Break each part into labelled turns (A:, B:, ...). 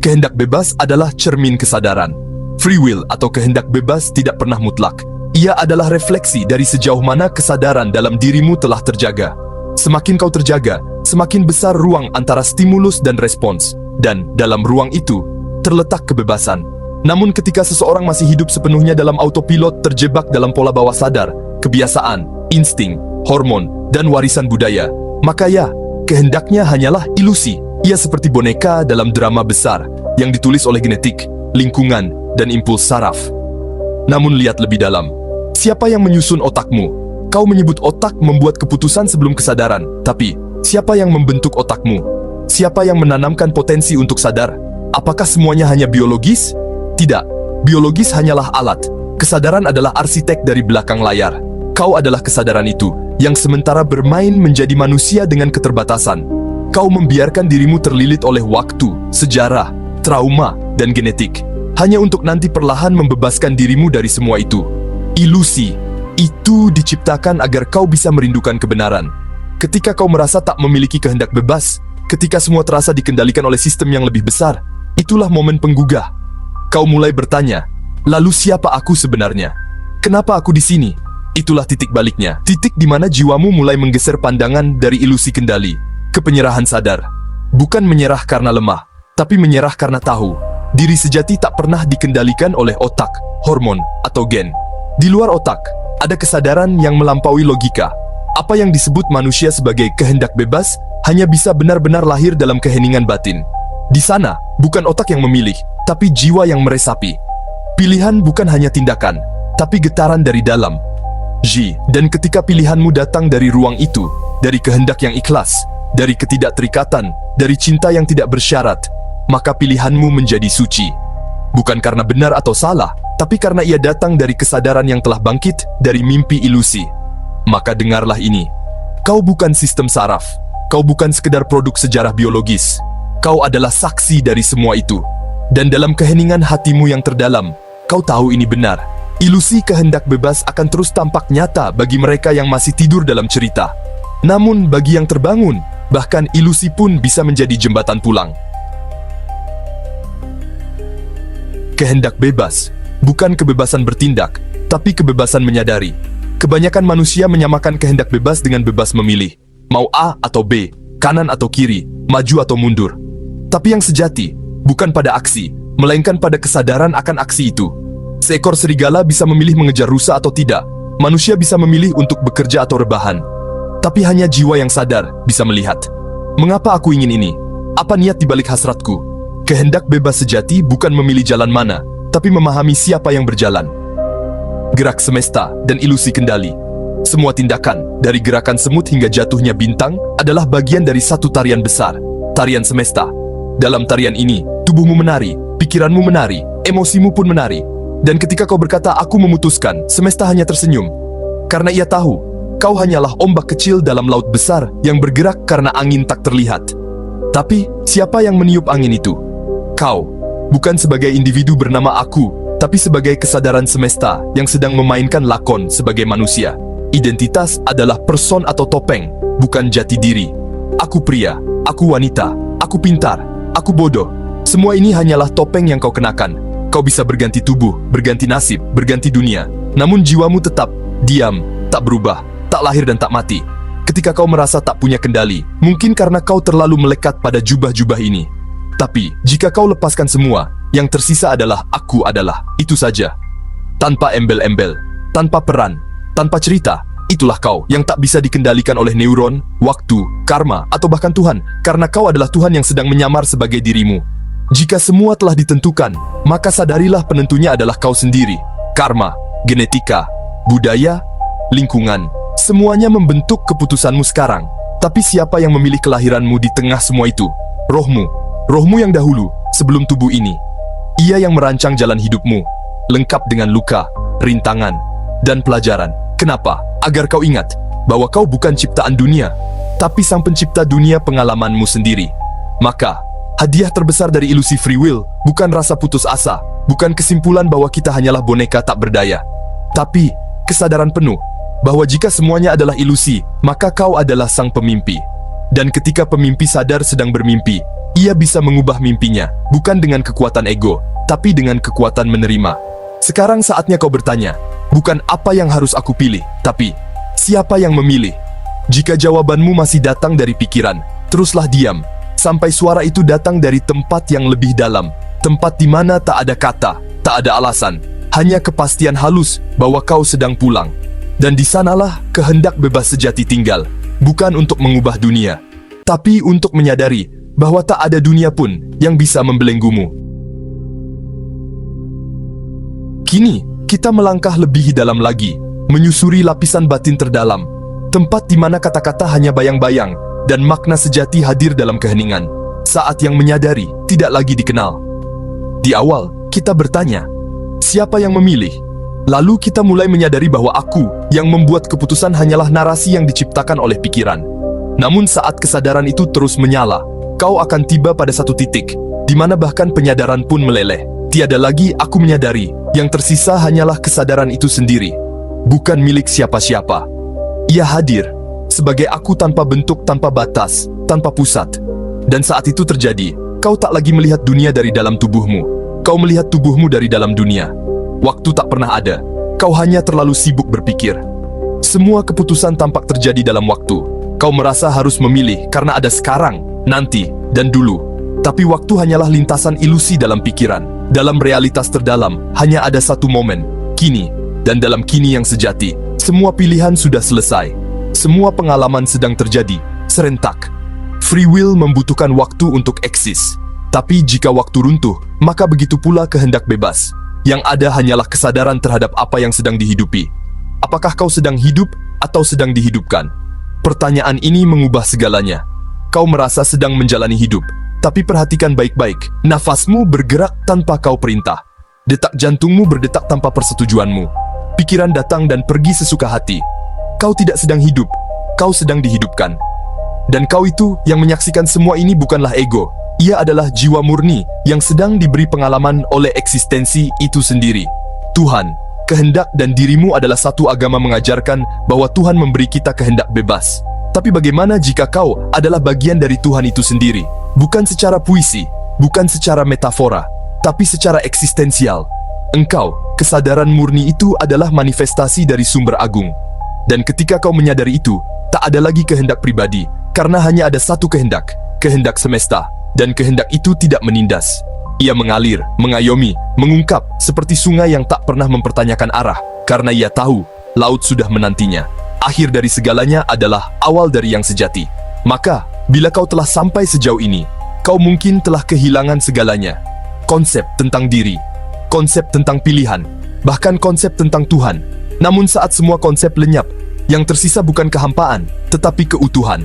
A: Kehendak bebas adalah cermin kesadaran. Free will atau kehendak bebas tidak pernah mutlak. Ia adalah refleksi dari sejauh mana kesadaran dalam dirimu telah terjaga. Semakin kau terjaga, semakin besar ruang antara stimulus dan respons. Dan dalam ruang itu, terletak kebebasan. Namun ketika seseorang masih hidup sepenuhnya dalam autopilot, terjebak dalam pola bawah sadar, kebiasaan, insting, hormon, dan warisan budaya, maka ya, kehendaknya hanyalah ilusi. Ia seperti boneka dalam drama besar yang ditulis oleh genetik, lingkungan, dan impuls saraf. Namun lihat lebih dalam. Siapa yang menyusun otakmu? Kau menyebut otak membuat keputusan sebelum kesadaran, tapi siapa yang membentuk otakmu? Siapa yang menanamkan potensi untuk sadar? Apakah semuanya hanya biologis? Tidak. Biologis hanyalah alat. Kesadaran adalah arsitek dari belakang layar. Kau adalah kesadaran itu, yang sementara bermain menjadi manusia dengan keterbatasan. Kau membiarkan dirimu terlilit oleh waktu, sejarah, trauma, dan genetik, hanya untuk nanti perlahan membebaskan dirimu dari semua itu. Ilusi itu diciptakan agar kau bisa merindukan kebenaran. Ketika kau merasa tak memiliki kehendak bebas, ketika semua terasa dikendalikan oleh sistem yang lebih besar, itulah momen penggugah. Kau mulai bertanya, lalu siapa aku sebenarnya? Kenapa aku di sini? Itulah titik baliknya, titik di mana jiwamu mulai menggeser pandangan dari ilusi kendali ke penyerahan sadar. Bukan menyerah karena lemah, tapi menyerah karena tahu diri sejati tak pernah dikendalikan oleh otak, hormon, atau gen. Di luar otak, ada kesadaran yang melampaui logika. Apa yang disebut manusia sebagai kehendak bebas hanya bisa benar-benar lahir dalam keheningan batin. Di sana, bukan otak yang memilih, tapi jiwa yang meresapi. Pilihan bukan hanya tindakan, tapi getaran dari dalam. Dan ketika pilihanmu datang dari ruang itu, dari kehendak yang ikhlas, dari ketidakterikatan, dari cinta yang tidak bersyarat, maka pilihanmu menjadi suci. Bukan karena benar atau salah, tapi karena ia datang dari kesadaran yang telah bangkit dari mimpi ilusi. Maka dengarlah ini. Kau bukan sistem saraf. Kau bukan sekedar produk sejarah biologis. Kau adalah saksi dari semua itu. Dan dalam keheningan hatimu yang terdalam, kau tahu ini benar. Ilusi kehendak bebas akan terus tampak nyata bagi mereka yang masih tidur dalam cerita. Namun bagi yang terbangun, bahkan ilusi pun bisa menjadi jembatan pulang. Kehendak bebas bukan kebebasan bertindak, tapi kebebasan menyadari. Kebanyakan manusia menyamakan kehendak bebas dengan bebas memilih, mau A atau B, kanan atau kiri, maju atau mundur. Tapi yang sejati bukan pada aksi, melainkan pada kesadaran akan aksi itu. Seekor serigala bisa memilih mengejar rusa atau tidak. Manusia bisa memilih untuk bekerja atau rebahan. Tapi hanya jiwa yang sadar bisa melihat. Mengapa aku ingin ini? Apa niat di balik hasratku? Kehendak bebas sejati bukan memilih jalan mana, tapi memahami siapa yang berjalan. Gerak semesta dan ilusi kendali. Semua tindakan, dari gerakan semut hingga jatuhnya bintang, adalah bagian dari satu tarian besar, tarian semesta. Dalam tarian ini, tubuhmu menari, pikiranmu menari, emosimu pun menari. Dan ketika kau berkata, aku memutuskan, semesta hanya tersenyum. Karena ia tahu, kau hanyalah ombak kecil dalam laut besar yang bergerak karena angin tak terlihat. Tapi, siapa yang meniup angin itu? Kau, bukan sebagai individu bernama aku, tapi sebagai kesadaran semesta yang sedang memainkan lakon sebagai manusia. Identitas adalah person atau topeng, bukan jati diri. Aku pria, aku wanita, aku pintar, aku bodoh. Semua ini hanyalah topeng yang kau kenakan. Kau bisa berganti tubuh, berganti nasib, berganti dunia. Namun jiwamu tetap diam, tak berubah, tak lahir dan tak mati. Ketika kau merasa tak punya kendali, mungkin karena kau terlalu melekat pada jubah-jubah ini. Tapi, jika kau lepaskan semua, yang tersisa adalah aku adalah, itu saja. Tanpa embel-embel, tanpa peran, tanpa cerita, itulah kau yang tak bisa dikendalikan oleh neuron, waktu, karma, atau bahkan Tuhan, karena kau adalah Tuhan yang sedang menyamar sebagai dirimu. Jika semua telah ditentukan, maka sadarilah penentunya adalah kau sendiri. Karma, genetika, budaya, lingkungan, semuanya membentuk keputusanmu sekarang. Tapi siapa yang memilih kelahiranmu di tengah semua itu? Rohmu. Rohmu yang dahulu, sebelum tubuh ini. Ia yang merancang jalan hidupmu, lengkap dengan luka, rintangan, dan pelajaran. Kenapa? Agar kau ingat bahwa kau bukan ciptaan dunia, tapi sang pencipta dunia pengalamanmu sendiri. Maka, hadiah terbesar dari ilusi free will bukan rasa putus asa, bukan kesimpulan bahwa kita hanyalah boneka tak berdaya, tapi kesadaran penuh bahwa jika semuanya adalah ilusi, maka kau adalah sang pemimpi. Dan ketika pemimpi sadar sedang bermimpi, Ia bisa mengubah mimpinya, bukan dengan kekuatan ego, tapi dengan kekuatan menerima. Sekarang saatnya kau bertanya, bukan apa yang harus aku pilih, tapi siapa yang memilih? Jika jawabanmu masih datang dari pikiran, teruslah diam, sampai suara itu datang dari tempat yang lebih dalam, tempat di mana tak ada kata, tak ada alasan, hanya kepastian halus bahwa kau sedang pulang. Dan di sanalah kehendak bebas sejati tinggal, bukan untuk mengubah dunia, tapi untuk menyadari bahwa tak ada dunia pun yang bisa membelenggumu. Kini, kita melangkah lebih dalam lagi, menyusuri lapisan batin terdalam, tempat di mana kata-kata hanya bayang-bayang, dan makna sejati hadir dalam keheningan, saat yang menyadari tidak lagi dikenal. Di awal, kita bertanya, siapa yang memilih? Lalu kita mulai menyadari bahwa aku yang membuat keputusan hanyalah narasi yang diciptakan oleh pikiran. Namun saat kesadaran itu terus menyala, kau akan tiba pada satu titik, di mana bahkan penyadaran pun meleleh. Tiada lagi aku menyadari, yang tersisa hanyalah kesadaran itu sendiri, bukan milik siapa-siapa. Ia hadir, sebagai aku tanpa bentuk, tanpa batas, tanpa pusat. Dan saat itu terjadi, kau tak lagi melihat dunia dari dalam tubuhmu, kau melihat tubuhmu dari dalam dunia. Waktu tak pernah ada, kau hanya terlalu sibuk berpikir. Semua keputusan tampak terjadi dalam waktu. Kau merasa harus memilih karena ada sekarang, nanti, dan dulu. Tapi waktu hanyalah lintasan ilusi dalam pikiran. Dalam realitas terdalam, hanya ada satu momen, kini. Dan dalam kini yang sejati, semua pilihan sudah selesai. Semua pengalaman sedang terjadi, serentak. Free will membutuhkan waktu untuk eksis. Tapi jika waktu runtuh, maka begitu pula kehendak bebas. Yang ada hanyalah kesadaran terhadap apa yang sedang dihidupi. Apakah kau sedang hidup atau sedang dihidupkan? Pertanyaan ini mengubah segalanya. Kau merasa sedang menjalani hidup, tapi perhatikan baik-baik. Nafasmu bergerak tanpa kau perintah. Detak jantungmu berdetak tanpa persetujuanmu. Pikiran datang dan pergi sesuka hati. Kau tidak sedang hidup, kau sedang dihidupkan. Dan kau itu yang menyaksikan semua ini bukanlah ego. Ia adalah jiwa murni yang sedang diberi pengalaman oleh eksistensi itu sendiri. Tuhan, kehendak dan dirimu adalah satu agama mengajarkan bahwa Tuhan memberi kita kehendak bebas. Tapi bagaimana jika kau adalah bagian dari Tuhan itu sendiri? Bukan secara puisi, bukan secara metafora, tapi secara eksistensial. Engkau, kesadaran murni itu adalah manifestasi dari sumber agung. Dan ketika kau menyadari itu, tak ada lagi kehendak pribadi, karena hanya ada satu kehendak, kehendak semesta. Dan kehendak itu tidak menindas. Ia mengalir, mengayomi, mengungkap seperti sungai yang tak pernah mempertanyakan arah, karena ia tahu laut sudah menantinya. Akhir dari segalanya adalah awal dari yang sejati. Maka, bila kau telah sampai sejauh ini, kau mungkin telah kehilangan segalanya. Konsep tentang diri, konsep tentang pilihan, bahkan konsep tentang Tuhan. Namun saat semua konsep lenyap, yang tersisa bukan kehampaan, tetapi keutuhan.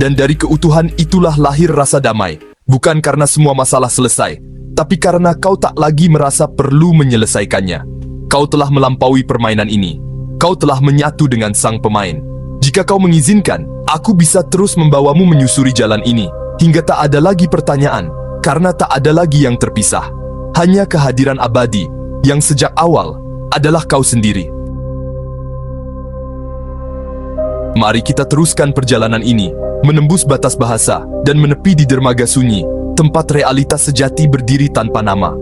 A: Dan dari keutuhan itulah lahir rasa damai. Bukan karena semua masalah selesai, tapi karena kau tak lagi merasa perlu menyelesaikannya. Kau telah melampaui permainan ini. Kau telah menyatu dengan sang pemain. Jika kau mengizinkan, aku bisa terus membawamu menyusuri jalan ini, hingga tak ada lagi pertanyaan, karena tak ada lagi yang terpisah. Hanya kehadiran abadi, yang sejak awal adalah kau sendiri. Mari kita teruskan perjalanan ini, menembus batas bahasa, dan menepi di dermaga sunyi, tempat realitas sejati berdiri tanpa nama.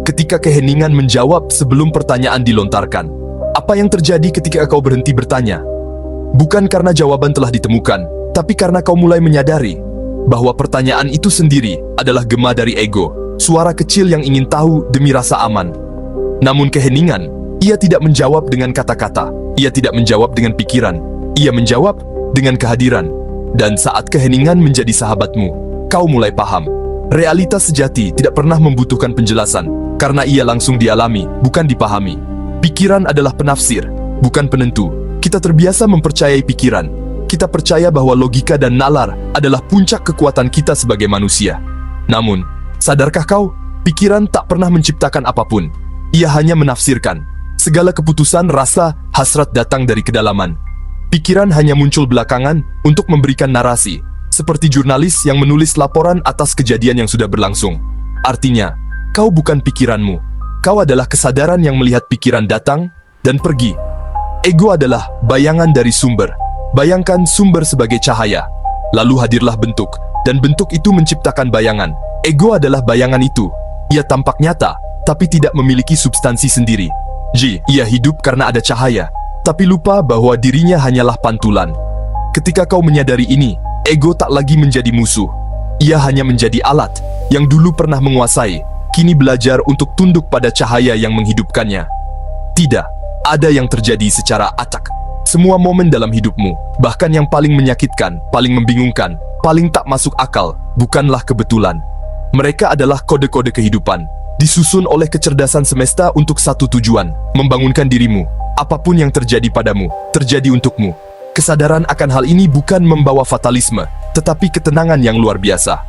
A: Ketika keheningan menjawab sebelum pertanyaan dilontarkan, apa yang terjadi ketika kau berhenti bertanya? Bukan karena jawaban telah ditemukan, tapi karena kau mulai menyadari bahwa pertanyaan itu sendiri adalah gema dari ego, suara kecil yang ingin tahu demi rasa aman. Namun keheningan, ia tidak menjawab dengan kata-kata, ia tidak menjawab dengan pikiran, ia menjawab dengan kehadiran. Dan saat keheningan menjadi sahabatmu, kau mulai paham. Realitas sejati tidak pernah membutuhkan penjelasan, karena ia langsung dialami, bukan dipahami. Pikiran adalah penafsir, bukan penentu. Kita terbiasa mempercayai pikiran. Kita percaya bahwa logika dan nalar adalah puncak kekuatan kita sebagai manusia. Namun, sadarkah kau, pikiran tak pernah menciptakan apapun. Ia hanya menafsirkan. Segala keputusan, rasa, hasrat datang dari kedalaman. Pikiran hanya muncul belakangan untuk memberikan narasi, seperti jurnalis yang menulis laporan atas kejadian yang sudah berlangsung. Artinya, kau bukan pikiranmu. Kau adalah kesadaran yang melihat pikiran datang dan pergi. Ego adalah bayangan dari sumber. Bayangkan sumber sebagai cahaya. Lalu hadirlah bentuk, dan bentuk itu menciptakan bayangan. Ego adalah bayangan itu. Ia tampak nyata, tapi tidak memiliki substansi sendiri. Ia hidup karena ada cahaya, tapi lupa bahwa dirinya hanyalah pantulan. Ketika kau menyadari ini, ego tak lagi menjadi musuh. Ia hanya menjadi alat yang dulu pernah menguasai, kini belajar untuk tunduk pada cahaya yang menghidupkannya. Tidak ada yang terjadi secara acak. Semua momen dalam hidupmu, bahkan yang paling menyakitkan, paling membingungkan, paling tak masuk akal, bukanlah kebetulan. Mereka adalah kode-kode kehidupan, disusun oleh kecerdasan semesta untuk satu tujuan, membangunkan dirimu. Apapun yang terjadi padamu, terjadi untukmu. Kesadaran akan hal ini bukan membawa fatalisme, tetapi ketenangan yang luar biasa.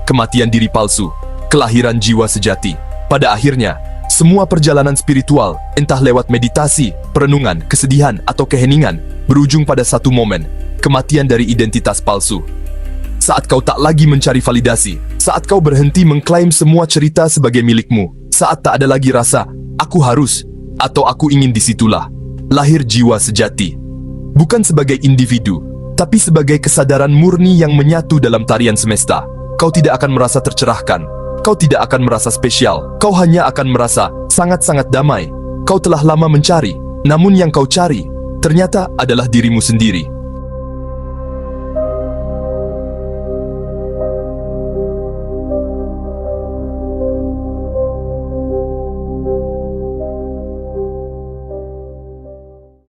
A: Kematian diri palsu, kelahiran jiwa sejati. Pada akhirnya, semua perjalanan spiritual, entah lewat meditasi, perenungan, kesedihan, atau keheningan, berujung pada satu momen, kematian dari identitas palsu. Saat kau tak lagi mencari validasi, saat kau berhenti mengklaim semua cerita sebagai milikmu, saat tak ada lagi rasa, aku harus, atau aku ingin disitulah, lahir jiwa sejati. Bukan sebagai individu, tapi sebagai kesadaran murni yang menyatu dalam tarian semesta. Kau tidak akan merasa tercerahkan, kau tidak akan merasa spesial, kau hanya akan merasa sangat-sangat damai. Kau telah lama mencari, namun yang kau cari ternyata adalah dirimu sendiri.